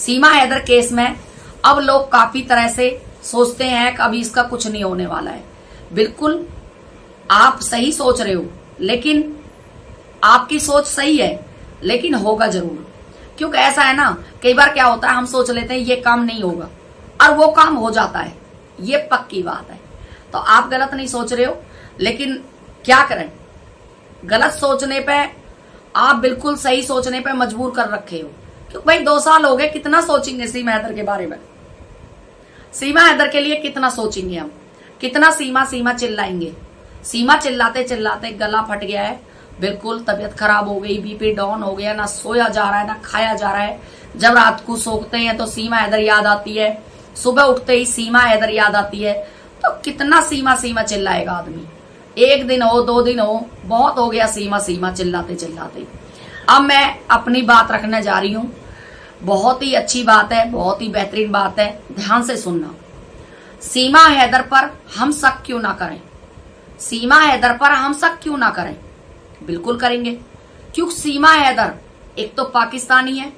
सीमा Haider case में अब लोग काफी तरह से सोचते हैं कि अभी इसका कुछ नहीं होने वाला है। बिल्कुल आप सही सोच रहे हो, लेकिन आपकी सोच सही है, लेकिन होगा जरूर। क्योंकि ऐसा है ना, कई बार क्या होता है, हम सोच लेते हैं ये काम नहीं होगा और वो काम हो जाता है, ये पक्की बात है। तो आप गलत नहीं सोच रहे हो, लेकिन क्या करें, गलत सोचने पे आप बिल्कुल सही सोचने पे मजबूर कर रखे हो। क्योंकि भाई 2 साल हो गए, कितना सोचेंगे सीमा हैदर के बारे में, सीमा हैदर के लिए कितना सोचेंगे हम, कितना सीमा सीमा चिल्लाएंगे। सीमा चिल्लाते चिल्लाते गला फट गया है, बिल्कुल तबीयत खराब हो गई, बीपी डाउन हो गया, ना सोया जा रहा है ना खाया जा रहा है। जब रात को सोते हैं तो सीमा हैदर याद आती है, सुबह उठते ही सीमा हैदर याद आती है। तो कितना सीमा सीमा चिल्लाएगा आदमी, 1 दिन हो 2 दिन हो, बहुत हो गया सीमा सीमा चिल्लाते चिल्लाते। अब मैं अपनी बात रखने जा रही हूं, बहुत ही अच्छी बात है, बहुत ही बेहतरीन बात है, ध्यान से सुनना। सीमा हैदर पर हम शक क्यों ना करें, सीमा हैदर पर हम शक क्यों ना करें, बिल्कुल करेंगे। क्योंकि सीमा हैदर एक तो पाकिस्तानी है,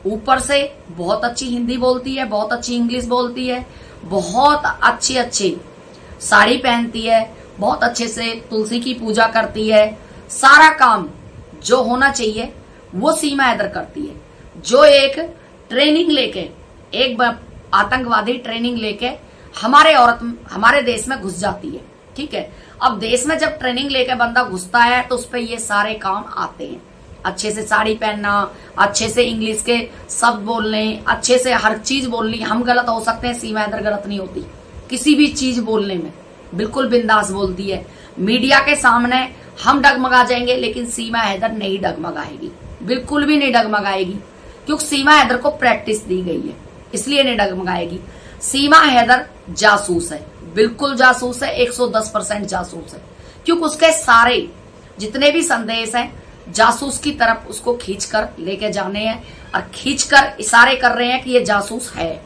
ऊपर से बहुत अच्छी हिंदी बोलती है, बहुत अच्छी इंग्लिश बोलती है, बहुत अच्छी अच्छी साड़ी पहनती है, बहुत अच्छे से तुलसी की पूजा करती है। सारा काम जो होना चाहिए वो सीमा हैदर करती है। जो एक ट्रेनिंग लेके, एक आतंकवादी ट्रेनिंग लेके हमारे देश में घुस जाती है, ठीक है। अब देश में जब ट्रेनिंग लेके बंदा घुसता है तो उस पर ये सारे काम आते हैं, अच्छे से साड़ी पहनना, अच्छे से इंग्लिश के शब्द बोलने, अच्छे से हर चीज बोलनी। हम गलत हो सकते हैं, सीमा हैदर गलत नहीं होती किसी भी चीज बोलने में, बिल्कुल बिंदास बोलती है। मीडिया के सामने हम डगमगा जाएंगे, लेकिन सीमा हैदर नहीं डगमगाएगी, बिल्कुल भी नहीं डगमगाएगी। क्योंकि सीमा हैदर को प्रैक्टिस दी गई है, इसलिए नहीं डगमगाएगी। सीमा हैदर जासूस है, बिल्कुल जासूस है, 110% जासूस है। क्योंकि उसके सारे जितने भी संदेश हैं जासूस की तरफ उसको खींचकर लेके जाने हैं, और खींचकर इशारे कर रहे हैं कि ये जासूस है,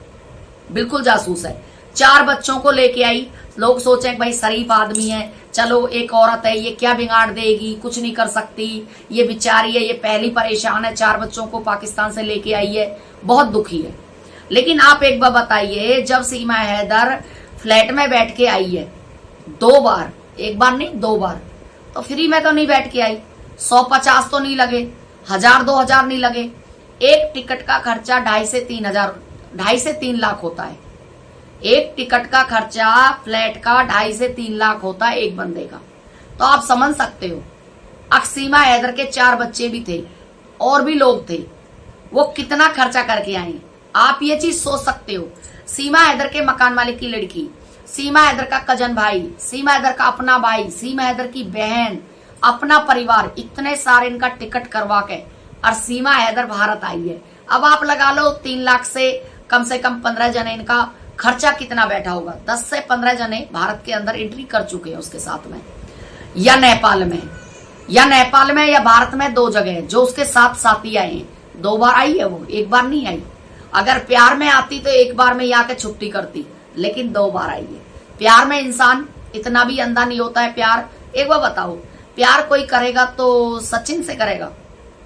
बिल्कुल जासूस है। 4 बच्चों को लेके आई, लोग सोचे भाई शरीफ आदमी है, चलो एक औरत है, ये क्या बिगाड़ देगी, कुछ नहीं कर सकती, ये बेचारी है, ये पहली परेशान है, 4 बच्चों को पाकिस्तान से लेके आई है, बहुत दुखी है। लेकिन आप एक बार बताइए, जब सीमा हैदर फ्लैट में बैठ के आई है 2 बार, 1 बार नहीं 2 बार, तो फ्री में तो नहीं बैठ के आई, 150 तो नहीं लगे, 1000-2000 नहीं लगे। एक टिकट का खर्चा 2.5 से 3 लाख होता है। एक टिकट का खर्चा फ्लैट का 2.5 से 3 लाख होता है एक बंदे का। तो आप समझ सकते हो, सीमा हैदर के 4 बच्चे भी थे और भी लोग थे, वो कितना खर्चा करके आए। आप ये चीज सोच सकते हो। सीमा हैदर के मकान मालिक की लड़की, सीमा हैदर का कजन भाई, सीमा हैदर का अपना भाई, सीमा हैदर की बहन, अपना परिवार, इतने सारे इनका टिकट करवा के और सीमा हैदर भारत आई है। अब आप लगा लो 3 लाख से कम 15 जने इनका खर्चा कितना बैठा होगा। 10 से 15 जने भारत के अंदर एंट्री कर चुके हैं उसके साथ में, या नेपाल में या भारत में 2 जगह जो उसके साथ साथी आए हैं। 2 बार आई है वो, 1 बार नहीं आई। अगर प्यार में आती तो 1 बार में यहाँ के छुट्टी करती, लेकिन 2 बार आई है। प्यार में इंसान इतना भी अंधा नहीं होता है। प्यार, एक बार बताओ, प्यार कोई करेगा तो सचिन से करेगा,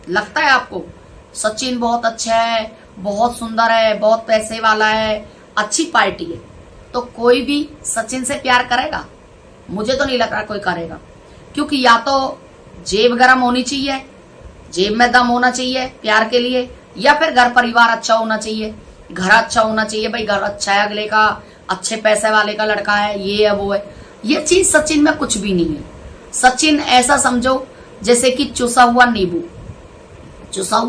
लगता है आपको? सचिन बहुत अच्छा है, बहुत सुंदर है, बहुत पैसे वाला है, अच्छी पार्टी है, तो कोई भी सचिन से प्यार करेगा? मुझे तो नहीं लग रहा कोई करेगा। क्योंकि या तो जेब गरम होनी चाहिए, जेब में दम होना चाहिए प्यार के लिए, या फिर घर परिवार अच्छा होना चाहिए, घर अच्छा होना चाहिए। भाई घर अच्छा है, अगले का अच्छे पैसे वाले का लड़का है, ये है वो है। ये चीज सचिन में कुछ भी नहीं है। सचिन ऐसा समझो जैसे कि चुसा हुआ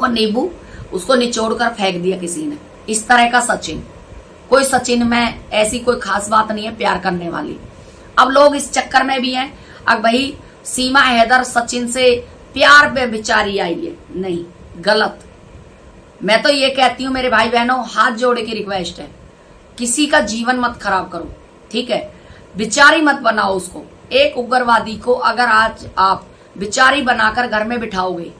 नींबू उसको निचोड़ कर फेंक दिया किसी ने, इस तरह का सचिन। कोई सचिन में ऐसी कोई खास बात नहीं है प्यार करने वाली। अब लोग इस चक्कर में भी हैं, अब भाई सीमा हैदर सचिन से प्यार पे बेचारी आई है, नहीं, गलत। मैं तो ये कहती हूँ मेरे भाई बहनों, हाथ जोड़े की रिक्वेस्ट है, किसी का जीवन मत खराब करो, ठीक है? बिचारी मत बनाओ उसको। एक उग्रवादी को अगर आज आप बिचारी बनाकर घर में बिठाओगे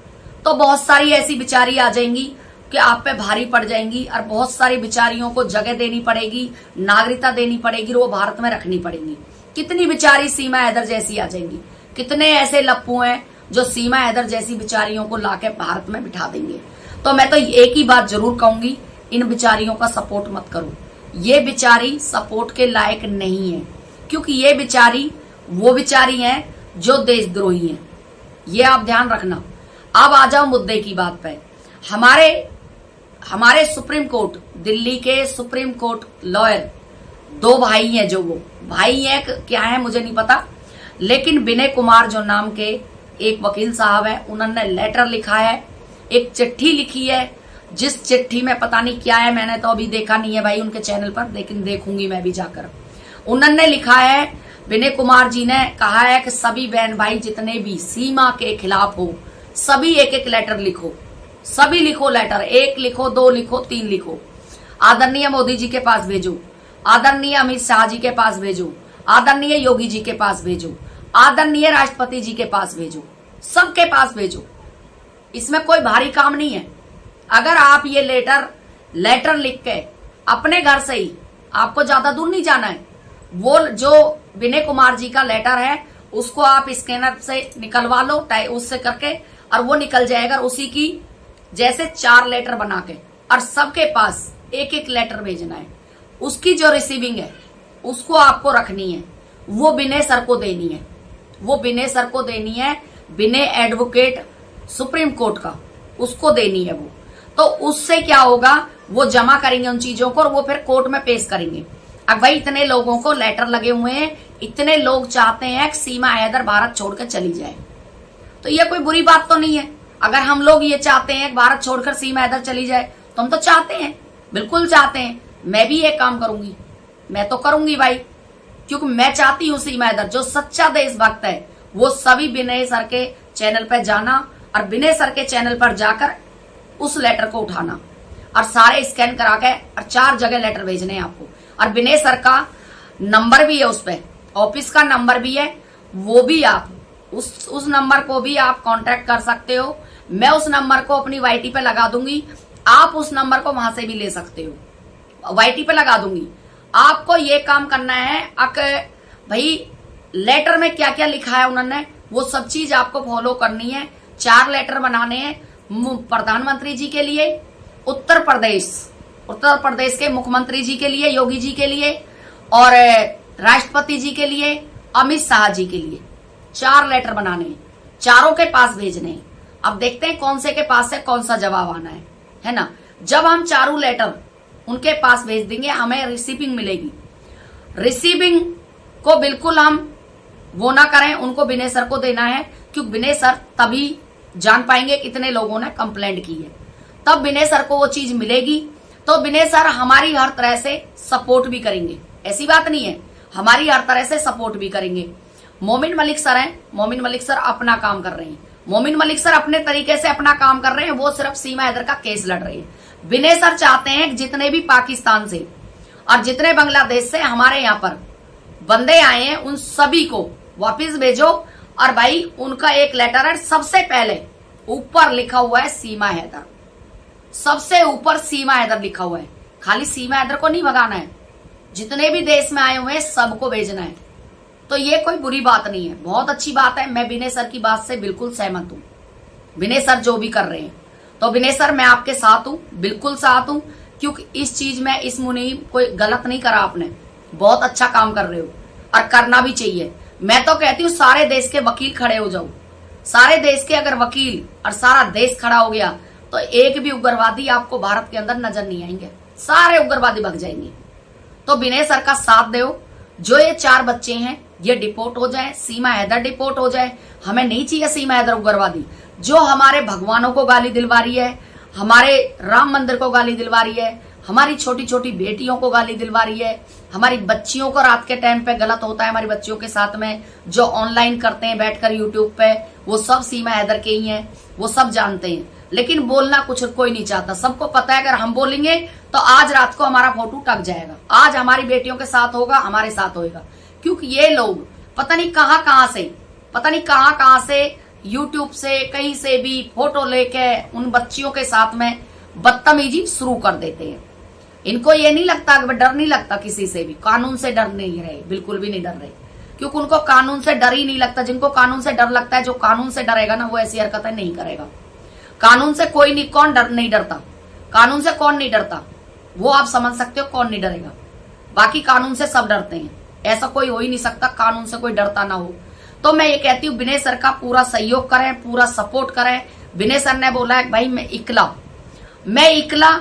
तो बहुत सारी ऐसी बिचारी आ जाएंगी कि आप पे भारी पड़ जाएंगी, और बहुत सारी बिचारियों को जगह देनी पड़ेगी, नागरिकता देनी पड़ेगी, वो भारत में रखनी पड़ेगी। कितनी बिचारी सीमा हैदर जैसी आ जाएंगी, कितने ऐसे लप्पू हैं जो सीमा हैदर जैसी बिचारियों को लाके भारत में बिठा देंगे। तो मैं तो एक ही बात जरूर कहूंगी इन बिचारियों का सपोर्ट मत करो। ये बिचारी सपोर्ट के लायक नहीं है, क्योंकि ये बिचारी वो बिचारी हैं जो देशद्रोही हैं। ये आप ध्यान रखना। अब आ जाओ मुद्दे की बात पे। हमारे सुप्रीम कोर्ट, दिल्ली के सुप्रीम कोर्ट लॉयर 2 भाई हैं, जो वो भाई हैं क्या है मुझे नहीं पता, लेकिन विनय कुमार जो नाम के एक वकील साहब है, उन्होंने लेटर लिखा है, एक चिट्ठी लिखी है, जिस चिट्ठी में पता नहीं क्या है, मैंने तो अभी देखा नहीं है भाई उनके चैनल पर, लेकिन देखूंगी मैं भी जाकर। उन्होंने लिखा है, विनय कुमार जी ने कहा है कि सभी बहन भाई जितने भी सीमा के खिलाफ हो, सभी एक एक लेटर लिखो, सभी लिखो लेटर, 1 लिखो, 2 लिखो, 3 लिखो, आदरणीय मोदी जी के पास भेजो, आदरणीय अमित शाह जी के पास भेजो, आदरणीय योगी जी के पास भेजो, आदरणीय राष्ट्रपति जी के पास भेजो, सबके पास भेजो। इसमें कोई भारी काम नहीं है। अगर आप ये लेटर लिख के अपने घर से ही, आपको ज्यादा दूर नहीं जाना है, वो जो विनय कुमार जी का लेटर है उसको आप स्कैनर से निकलवा लो, उससे करके, और वो निकल जाएगा उसी की जैसे 4 लेटर बना के, और सबके पास एक एक लेटर भेजना है। उसकी जो रिसीविंग है उसको आपको रखनी है, वो विनय सर को देनी है, वो विनय सर को देनी है, विनय एडवोकेट सुप्रीम कोर्ट का, उसको देनी है वो। तो उससे क्या होगा, वो जमा करेंगे उन चीजों को और वो फिर कोर्ट में पेश करेंगे। अब भाई इतने लोगों को लेटर लगे हुए हैं, इतने लोग चाहते हैं कि सीमा हैदर भारत छोड़कर चली जाए, तो ये कोई बुरी बात तो नहीं है। अगर हम लोग ये चाहते हैं कि भारत छोड़कर सीमा हैदर चली जाए, तो हम तो चाहते हैं, बिल्कुल चाहते हैं। मैं भी ये काम करूंगी, मैं तो करूंगी भाई, क्योंकि मैं चाहती हूँ सीमा हैदर, जो सच्चा देशभक्त है वो सभी विनय सर के चैनल पर जाना और विनय सर के चैनल पर जाकर उस लेटर को उठाना और सारे स्कैन करा के और 4 जगह लेटर भेजने हैं आपको। और विनय सर का नंबर भी है, उस पे ऑफिस का नंबर भी है, वो भी आप उस नंबर को भी आप कांटेक्ट कर सकते हो। मैं उस नंबर को अपनी वाईटी पे लगा दूंगी, आप उस नंबर को वहां से भी ले सकते हो, वाईटी पे लगा दूंगी। आपको ये काम करना है, भाई लेटर में क्या क्या लिखा है उन्होंने, वो सब चीज आपको फॉलो करनी है। 4 लेटर बनाने हैं प्रधानमंत्री जी के लिए, उत्तर प्रदेश के मुख्यमंत्री जी के लिए, योगी जी के लिए, और राष्ट्रपति जी के लिए, अमित शाह जी के लिए। 4 लेटर बनाने हैं, चारों के पास भेजने हैं। अब देखते हैं कौन से के पास से कौन सा जवाब आना है ना। जब हम चारों लेटर उनके पास भेज देंगे, हमें रिसीविंग मिलेगी। रिसीविंग को बिल्कुल हम वो ना करें, उनको विनय सर को देना है, क्योंकि विनय सर तभी जान पाएंगे कितने लोगों ने कंप्लेंट की है, तब विनय सर को वो चीज मिलेगी। तो विनय सर हमारी हर तरह से सपोर्ट भी करेंगे, ऐसी बात नहीं है, हमारी हर तरह से सपोर्ट भी करेंगे। मोमिन मलिक सर हैं, मोमिन मलिक सर अपना काम कर रहे हैं, मोमिन मलिक सर अपने तरीके से अपना काम कर रहे हैं, वो सिर्फ सीमा हैदर का केस लड़ रहे हैं। विनय सर चाहते हैं कि जितने भी पाकिस्तान से और जितने बांग्लादेश से हमारे यहाँ पर बंदे आए हैं, उन सभी को वापस भेजो। और भाई उनका एक लेटर है, सबसे पहले ऊपर लिखा हुआ है सीमा हैदर, सबसे ऊपर सीमा हैदर लिखा हुआ है। खाली सीमा हैदर को नहीं भगाना है, जितने भी देश में आए हुए हैं सबको भेजना है। तो ये कोई बुरी बात नहीं है, बहुत अच्छी बात है। मैं विनय सर की बात से बिल्कुल सहमत हूँ, विनय सर जो भी कर रहे हैं। तो विनय सर मैं आपके साथ हूँ, बिल्कुल साथ हूँ, क्योंकि इस चीज में इस मुनीम कोई गलत नहीं करा, आपने बहुत अच्छा काम कर रहे हो और करना भी चाहिए। मैं तो कहती हूँ सारे देश के वकील खड़े हो जाओ, सारे देश के अगर वकील और सारा देश खड़ा हो गया तो एक भी उग्रवादी आपको भारत के अंदर नजर नहीं आएंगे, सारे उग्रवादी भग जाएंगे। तो विनय सर का साथ दो, जो ये 4 बच्चे हैं ये डिपोर्ट हो जाए, सीमा हैदर डिपोर्ट हो जाए। हमें नहीं चाहिए सीमा हैदर उग्रवादी, जो हमारे भगवानों को गाली दिलवा रही है, हमारे राम मंदिर को गाली दिलवा रही है, हमारी छोटी छोटी बेटियों को गाली दिलवा रही है, हमारी बच्चियों को रात के टाइम पे गलत होता है हमारी बच्चियों के साथ में, जो ऑनलाइन करते हैं बैठकर यूट्यूब पे, वो सब सीमा हैदर के ही हैं, वो सब जानते हैं। लेकिन बोलना कुछ कोई नहीं चाहता, सबको पता है अगर हम बोलेंगे तो आज रात को हमारा फोटो टक जाएगा, आज हमारी बेटियों के साथ होगा, हमारे साथ होगा। क्योंकि ये लोग पता नहीं कहां से यूट्यूब से कहीं से भी फोटो लेके उन बच्चियों के साथ में बदतमीजी शुरू कर देते हैं। इनको ये नहीं लगता, डर नहीं लगता किसी से भी, कानून से डर नहीं रहे, बिल्कुल भी नहीं डर रहे, क्योंकि उनको कानून से डर ही नहीं लगता। जिनको कानून से डर लगता है, जो कानून से डरेगा ना वो ऐसी हरकतें नहीं करेगा। कानून से कोई नहीं, कौन नहीं डरता, कानून से कौन नहीं डरता। वो आप समझ सकते हो कौन नहीं डरेगा। बाकी कानून से सब डरते हैं, ऐसा कोई हो ही नहीं सकता कानून से कोई डरता ना हो। तो मैं ये कहती हूँ विनय सर का पूरा सहयोग करें, पूरा सपोर्ट करें। विनय सर ने बोला है भाई मैं इकला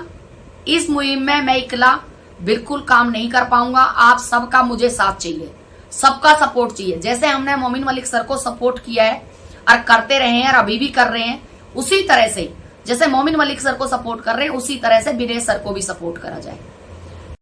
इस मुहिम में मैं इकला बिल्कुल काम नहीं कर पाऊंगा, आप सबका मुझे साथ चाहिए, सबका सपोर्ट चाहिए। जैसे हमने मोमिन मलिक सर को सपोर्ट किया है और करते रहे हैं और अभी भी कर रहे हैं, उसी तरह से जैसे मोमिन मलिक सर को सपोर्ट कर रहे हैं उसी तरह से विनय सर को भी सपोर्ट करा जाए।